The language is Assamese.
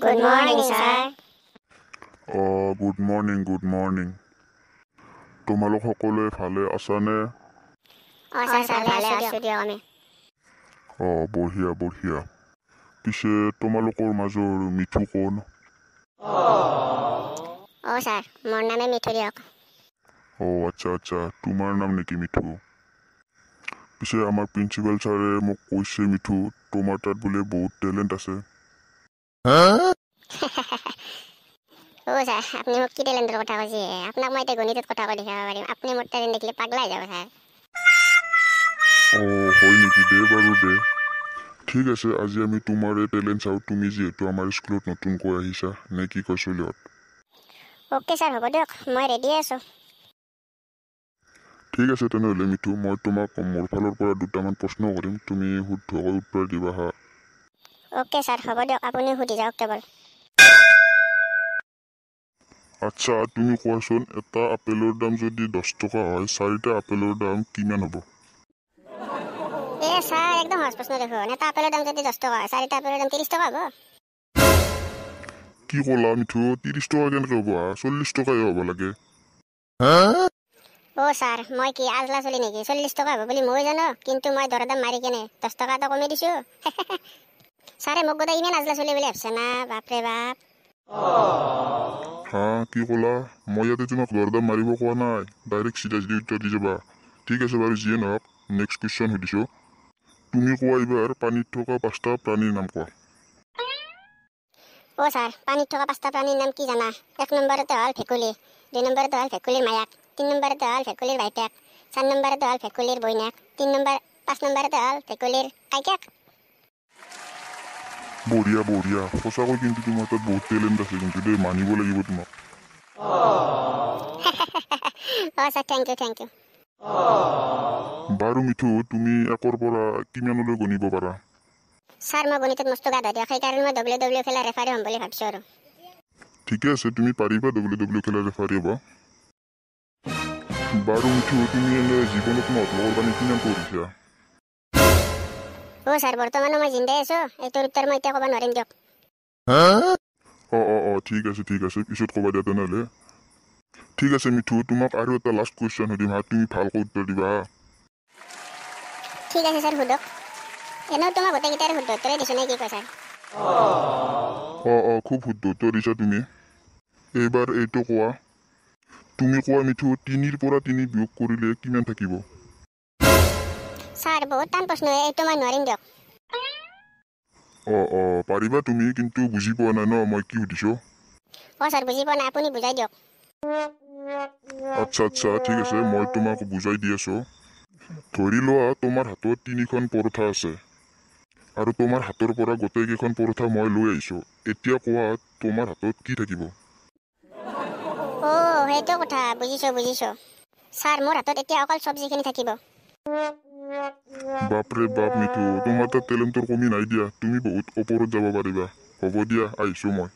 Good morning, sir. Good morning. তোমালোক সকলোৱে ভালে আছানে? Sir, ভালে আছো দিয়ক আমি। বঢ়িয়া। পিছে তোমালোকৰ মাজৰ মিঠু কোন? Sir, মোৰ নামে মিঠু দিয়ক। আচ্ছা, তোমাৰ নাম নেকি মিঠু? পিছে আমাৰ প্ৰিন্সিপাল ছাৰে মোক কৈছে মিঠু, তোমাৰ তাত বোলে বহুত টেলেণ্ট আছে। sir, আপুনি মোক কি টেলেণ্টৰ কথা কৈছে? আপোনাক মই এতিয়া গণিতত কথা কৈ দেখাব পাৰিম। আপুনি মোৰ টেলেণ্ট দেখিলে পাগলা হৈ যাব, sir। হয় নেকি? দে বাৰু দে। ঠিক আছে, আজি আমি তোমাৰ এই টেলেণ্ট চাওঁ, তুমি যিহেতু আমাৰ স্কুলত নতুনকৈ আহিছা, নে কি কৈছ লিয়ত? Okay, sir, হ'ব দিয়ক। মই ৰেডি আছো। ঠিক আছে তেনেহ'লে মিঠু, মই তোমাক মোৰ ফালৰ পৰা দুটামান প্ৰশ্ন কৰিম, তুমি শুদ্ধকৈ উত্তৰ দিবা হা। Okay, sir, হ'ব দিয়ক। আপুনি সুধি যাওক কেৱল। আচ্ছা, তুমি কোৱাচোন, এটা আপেলৰ দাম যদি 10 টকা হয়, 4টা আপেলৰ দাম কিমান হ'ব? Sir, একদম সহজ প্ৰশ্ন দেখোন। এটা আপেলৰ দাম যদি 10 টকা হয়, 4টা আপেলৰ দাম 30 টকা হ'ব। কি ক'লা মিঠু? 30 টকা কেনেকৈ হ'ব? 40 টকাই হ'ব লাগে। sir, মই কি আজলা চলি নেকি? 40 টকা হ'ব বুলি মই জানো, কিন্তু মই দৰদাম মাৰি কেনে 10 টকা এটা কমাই দিছো। ছাৰে মোক গোটেই ইমান আজলা চলি বুলি ভাবছে না? বাপৰে বাপ। কি ক'লা? মই ইয়াতে তোমাক দৰদাম মাৰিব কোৱা নাই, ডাইৰেক্ট চিধা উত্তৰ দি যাবা। ঠিক আছে বাৰু, যিয়ে নহওক, নেক্সট কুৱেশ্যন সুধিছোঁ। তুমি কোৱা এইবাৰ পানীত থকা 5টা প্ৰাণীৰ নাম কোৱা। sir, পানীত থকা 5টা প্ৰাণীৰ নাম কি জানা? 1 নম্বৰতে হ'ল ভেকুলী, 2 নম্বৰতে হ'ল ভেকুলীৰ মায়াক, 3 নম্বৰতে হ'ল ভেকুলীৰ ভাইটেক, 4 নম্বৰতে হ'ল ভেকুলীৰ বৈনাক, 5 নম্বৰতে হ'ল ভেকুলীৰ কাইকেক। বঢ়িয়া। সঁচাকৈ কিন্তু তোমাৰ তাত বহুত টেলেণ্ট আছে কিন্তু দেই, মানিব লাগিব তোমাক। sir, thank you. বাৰু মিঠু, তুমি 1ৰ পৰা কিমানলৈ গণিব পাৰা? ছাৰ, মই গণিতত মস্ত গাধা দিয়ক, সেইকাৰণে মই WWE খেলা ৰেফাৰী হ'ম বুলি ভাবিছোঁ আৰু। ঠিকে আছে, তুমি পাৰিবা WWE খেলা ৰেফাৰী হ'ব। বাৰু মিঠু, তুমি এনে জীৱনত মহাত্মা গান্ধী কিমান পঢ়িছা? ছাৰ, বৰ্তমানো মই জিন্দাই আছো। এইটোৰ উত্তৰ মই এতিয়া ক'ব নোৱাৰিম দিয়ক। ঠিক আছে, পিছত ক'বা দিয়া তেনেহ'লে। ঠিক আছে মিঠু, তোমাক আৰু এটা লাষ্ট কুৱেশ্যন সুধিম হা, তুমি ভালকৈ উত্তৰ দিবা হা। ঠিক আছে ছাৰ, সোধক। এনেও তোমাক গোটেইকেইটাৰে শুদ্ধ উত্তৰে দিছোঁ নে কি কয় ছাৰ? খুব শুদ্ধ উত্তৰ দিছা তুমি। এইবাৰ এইটো কোৱা, তুমি কোৱা মিঠু, 3ৰ পৰা 3 বিয়োগ কৰিলে কিমান থাকিব? ছাৰ, বহুত টান প্ৰশ্ন, এইটো মই নোৱাৰিম দিয়ক। পাৰিবা তুমি, কিন্তু বুজি পোৱা নাই ন মই কি সুধিছোঁ? ছাৰ, বুজি পোৱা নাই, আপুনি বুজাই দিয়ক। আচ্ছা, ঠিক আছে, মই তোমাক বুজাই দি আছোঁ। ধৰি লোৱা তোমাৰ হাতত 3খন পৰঠা আছে, আৰু তোমাৰ হাতৰ পৰা গোটেইকেইখন পৰঠা মই লৈ আহিছোঁ। এতিয়া কোৱা, তোমাৰ হাতত কি থাকিব? সেইটো কথা, বুজিছোঁ। ছাৰ, মোৰ হাতত এতিয়া অকল চব্জিখিনি থাকিব। বাপৰে বাপ মিঠু, তোমাৰ তাত টেলেণ্টৰ কমি নাই দিয়া, তুমি বহুত ওপৰত যাব পাৰিবা। হ'ব দিয়া, আহিছোঁ মই।